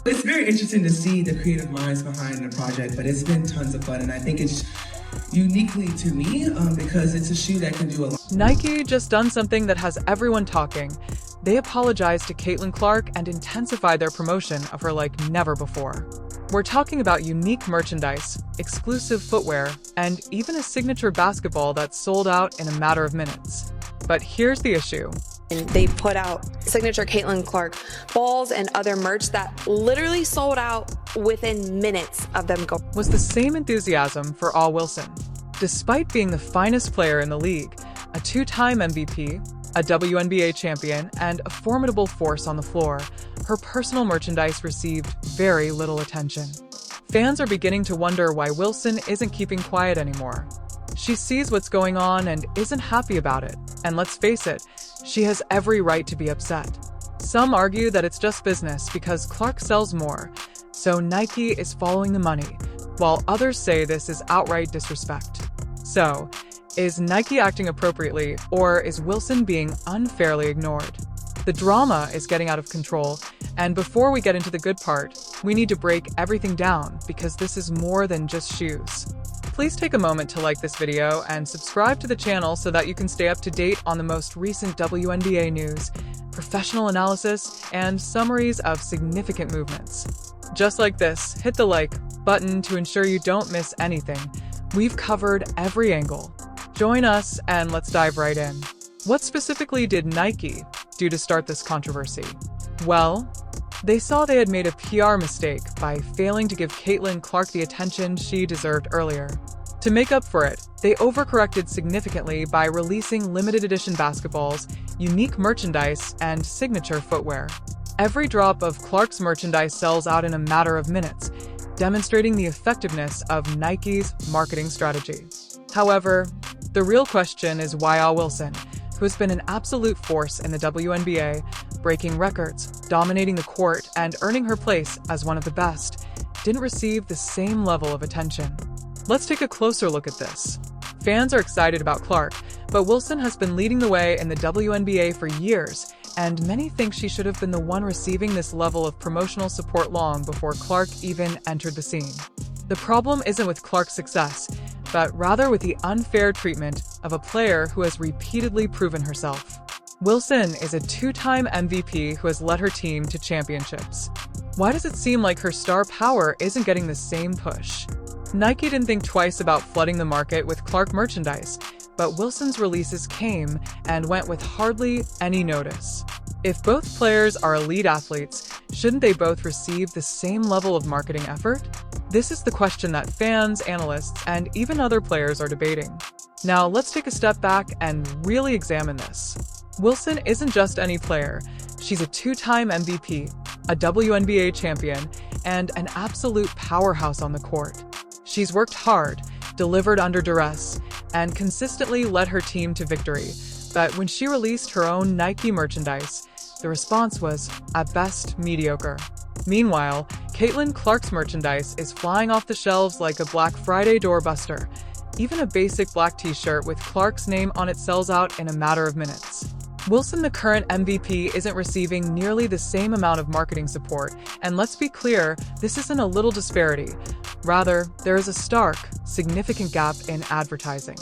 It's very interesting to see the creative minds behind the project, but it's been tons of fun, and I think it's uniquely to me because it's a shoe that can do a lot. Nike just done something that has everyone talking. They apologized to Caitlin Clark and intensified their promotion of her like never before. We're talking about unique merchandise, exclusive footwear, and even a signature basketball that sold out in a matter of minutes. But here's the issue. They put out signature Caitlin Clark balls and other merch that literally sold out within minutes of them going. Was the same enthusiasm for Ah Wilson. Despite being the finest player in the league, a two-time MVP, a WNBA champion, and a formidable force on the floor, her personal merchandise received very little attention. Fans are beginning to wonder why Wilson isn't keeping quiet anymore. She sees what's going on and isn't happy about it, and let's face it, she has every right to be upset. Some argue that it's just business because Clark sells more, so Nike is following the money, while others say this is outright disrespect. So, is Nike acting appropriately, or is Wilson being unfairly ignored? The drama is getting out of control, and before we get into the good part, we need to break everything down because this is more than just shoes. Please take a moment to like this video and subscribe to the channel so that you can stay up to date on the most recent WNBA news, professional analysis, and summaries of significant movements. Just like this, hit the like button to ensure you don't miss anything. We've covered every angle. Join us and let's dive right in. What specifically did Nike do to start this controversy? Well, they saw they had made a PR mistake by failing to give Caitlin Clark the attention she deserved earlier. To make up for it, they overcorrected significantly by releasing limited edition basketballs, unique merchandise, and signature footwear. Every drop of Clark's merchandise sells out in a matter of minutes, demonstrating the effectiveness of Nike's marketing strategy. However, the real question is why Ah Wilson, who has been an absolute force in the WNBA, breaking records, dominating the court, and earning her place as one of the best, didn't receive the same level of attention. Let's take a closer look at this. Fans are excited about Clark, but Wilson has been leading the way in the WNBA for years, and many think she should have been the one receiving this level of promotional support long before Clark even entered the scene. The problem isn't with Clark's success, but rather with the unfair treatment of a player who has repeatedly proven herself. Wilson is a two-time MVP who has led her team to championships. Why does it seem like her star power isn't getting the same push? Nike didn't think twice about flooding the market with Clark merchandise, but Wilson's releases came and went with hardly any notice. If both players are elite athletes, shouldn't they both receive the same level of marketing effort? This is the question that fans, analysts, and even other players are debating. Now, let's take a step back and really examine this. Wilson isn't just any player. She's a two-time MVP, a WNBA champion, and an absolute powerhouse on the court. She's worked hard, delivered under duress, and consistently led her team to victory. But when she released her own Nike merchandise, the response was, at best, mediocre. Meanwhile, Caitlin Clark's merchandise is flying off the shelves like a Black Friday doorbuster. Even a basic black t-shirt with Clark's name on it sells out in a matter of minutes. Wilson, the current MVP, isn't receiving nearly the same amount of marketing support, and let's be clear, this isn't a little disparity. Rather, there is a stark, significant gap in advertising.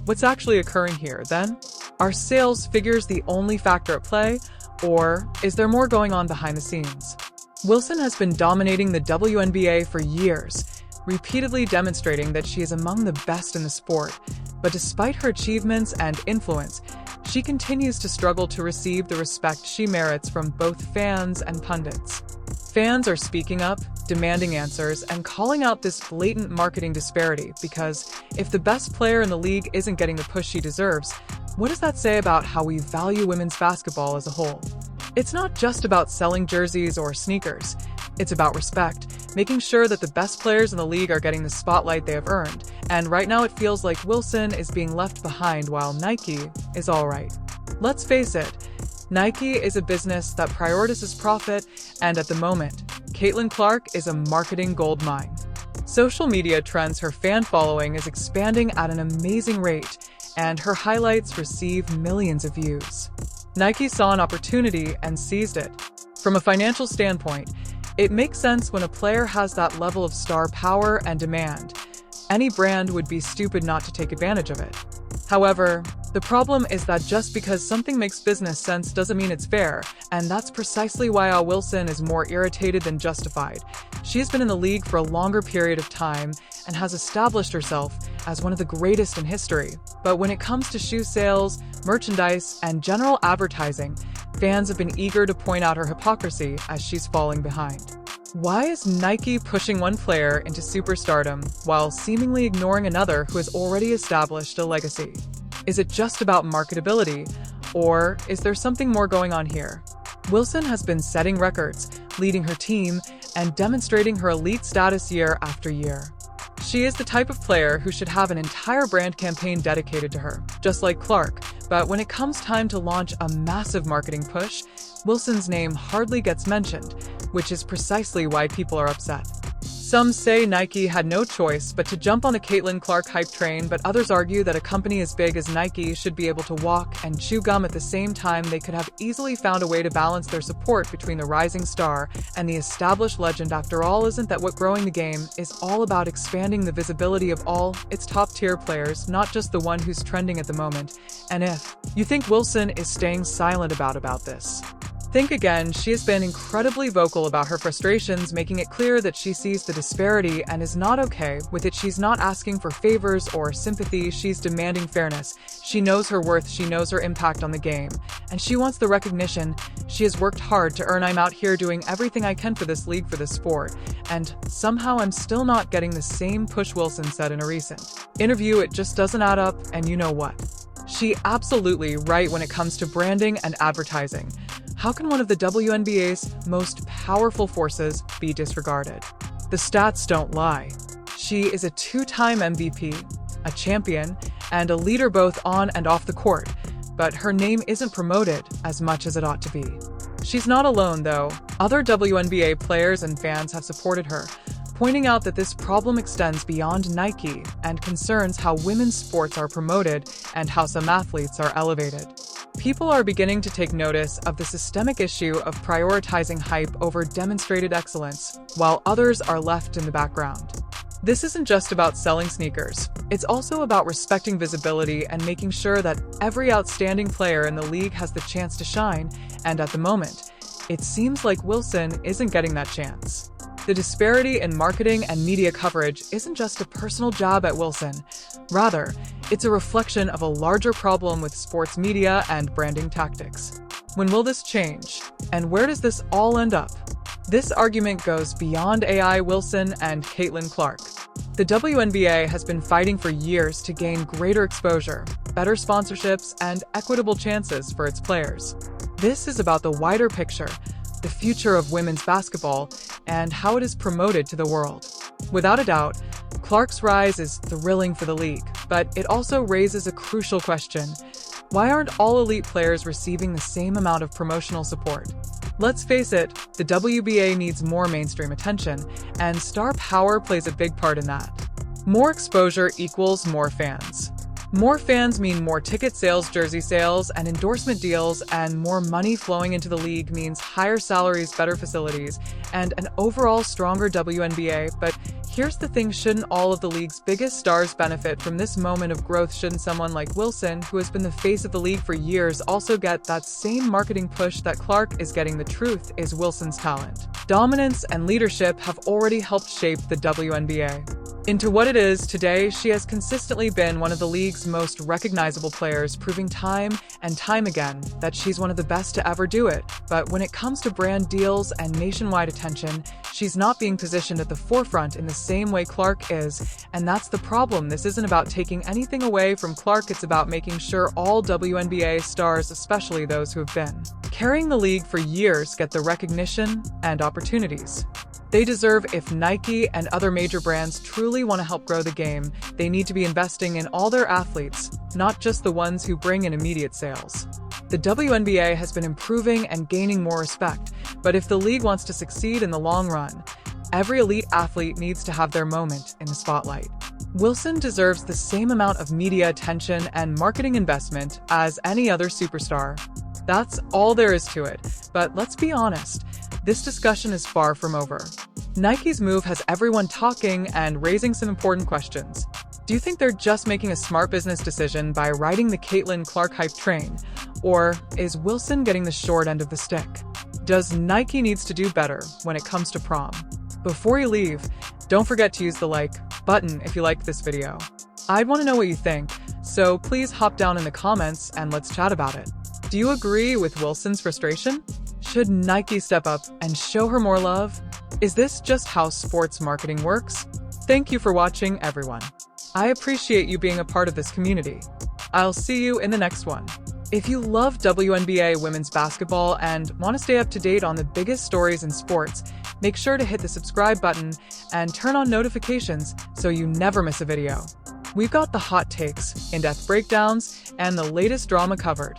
What's actually occurring here, then? Are sales figures the only factor at play, or is there more going on behind the scenes? Wilson has been dominating the WNBA for years, repeatedly demonstrating that she is among the best in the sport. But despite her achievements and influence, she continues to struggle to receive the respect she merits from both fans and pundits. Fans are speaking up, demanding answers, and calling out this blatant marketing disparity because if the best player in the league isn't getting the push she deserves, what does that say about how we value women's basketball as a whole? It's not just about selling jerseys or sneakers. It's about respect, making sure that the best players in the league are getting the spotlight they have earned. And right now it feels like Wilson is being left behind while Nike is all right. Let's face it, Nike is a business that prioritizes profit, and at the moment, Caitlin Clark is a marketing goldmine. Social media trends her fan following is expanding at an amazing rate, and her highlights receive millions of views. Nike saw an opportunity and seized it. From a financial standpoint, It makes sense when a player has that level of star power and demand. Any brand would be stupid not to take advantage of it. However, the problem is that just because something makes business sense doesn't mean it's fair, and that's precisely why Al Wilson is more irritated than justified. She has been in the league for a longer period of time and has established herself as one of the greatest in history. But when it comes to shoe sales, merchandise, and general advertising, fans have been eager to point out her hypocrisy as she's falling behind. Why is Nike pushing one player into superstardom while seemingly ignoring another who has already established a legacy? Is it just about marketability, or is there something more going on here? Wilson has been setting records, leading her team, and demonstrating her elite status year after year. She is the type of player who should have an entire brand campaign dedicated to her, just like Clark. But when it comes time to launch a massive marketing push, Wilson's name hardly gets mentioned, which is precisely why people are upset. Some say Nike had no choice but to jump on the Caitlin Clark hype train, but others argue that a company as big as Nike should be able to walk and chew gum at the same time. They could have easily found a way to balance their support between the rising star and the established legend. After all, isn't that what growing the game is all about? Expanding the visibility of all its top-tier players, not just the one who's trending at the moment. And if you think Wilson is staying silent about this, think again. She has been incredibly vocal about her frustrations, making it clear that she sees the disparity and is not okay with it. She's not asking for favors or sympathy, she's demanding fairness. She knows her worth, she knows her impact on the game, and she wants the recognition she has worked hard to earn. I'm out here doing everything I can for this league, for this sport, and somehow I'm still not getting the same push, Wilson said in a recent interview. It just doesn't add up, and you know what? She absolutely right when it comes to branding and advertising. How can one of the WNBA's most powerful forces be disregarded? The stats don't lie. She is a two-time MVP, a champion, and a leader both on and off the court, but her name isn't promoted as much as it ought to be. She's not alone, though. Other WNBA players and fans have supported her, pointing out that this problem extends beyond Nike and concerns how women's sports are promoted and how some athletes are elevated. People are beginning to take notice of the systemic issue of prioritizing hype over demonstrated excellence, while others are left in the background. This isn't just about selling sneakers. It's also about respecting visibility and making sure that every outstanding player in the league has the chance to shine, and at the moment, it seems like Wilson isn't getting that chance. The disparity in marketing and media coverage isn't just a personal jab at Wilson. Rather, it's a reflection of a larger problem with sports media and branding tactics. When will this change? And where does this all end up? This argument goes beyond AI, Wilson, and Caitlin Clark. The WNBA has been fighting for years to gain greater exposure, better sponsorships, and equitable chances for its players. This is about the wider picture, the future of women's basketball, and how it is promoted to the world. Without a doubt, Clark's rise is thrilling for the league, but it also raises a crucial question. Why aren't all elite players receiving the same amount of promotional support? Let's face it, the WNBA needs more mainstream attention, and star power plays a big part in that. More exposure equals more fans. More fans mean more ticket sales, jersey sales, and endorsement deals, and more money flowing into the league means higher salaries, better facilities, and an overall stronger WNBA. But here's the thing, shouldn't all of the league's biggest stars benefit from this moment of growth? Shouldn't someone like Wilson, who has been the face of the league for years, also get that same marketing push that Clark is getting? The truth is Wilson's talent, dominance, and leadership have already helped shape the WNBA into what it is today. She has consistently been one of the league's most recognizable players, proving time and time again that she's one of the best to ever do it. But when it comes to brand deals and nationwide attention, she's not being positioned at the forefront in the same way Clark is, and that's the problem. This isn't about taking anything away from Clark, it's about making sure all WNBA stars, especially those who have been carrying the league for years, get the recognition and opportunities they deserve. If Nike and other major brands truly want to help grow the game, they need to be investing in all their athletes, not just the ones who bring in immediate sales. The WNBA has been improving and gaining more respect, but if the league wants to succeed in the long run, every elite athlete needs to have their moment in the spotlight. Wilson deserves the same amount of media attention and marketing investment as any other superstar. That's all there is to it. But let's be honest, this discussion is far from over. Nike's move has everyone talking and raising some important questions. Do you think they're just making a smart business decision by riding the Caitlin Clark hype train? Or is Wilson getting the short end of the stick? Does Nike needs to do better when it comes to prom? Before you leave, don't forget to use the like button if you liked this video. I'd want to know what you think, so please hop down in the comments and let's chat about it. Do you agree with Wilson's frustration? Should Nike step up and show her more love? Is this just how sports marketing works? Thank you for watching, everyone. I appreciate you being a part of this community. I'll see you in the next one. If you love WNBA women's basketball and want to stay up to date on the biggest stories in sports, make sure to hit the subscribe button and turn on notifications so you never miss a video. We've got the hot takes, in-depth breakdowns, and the latest drama covered.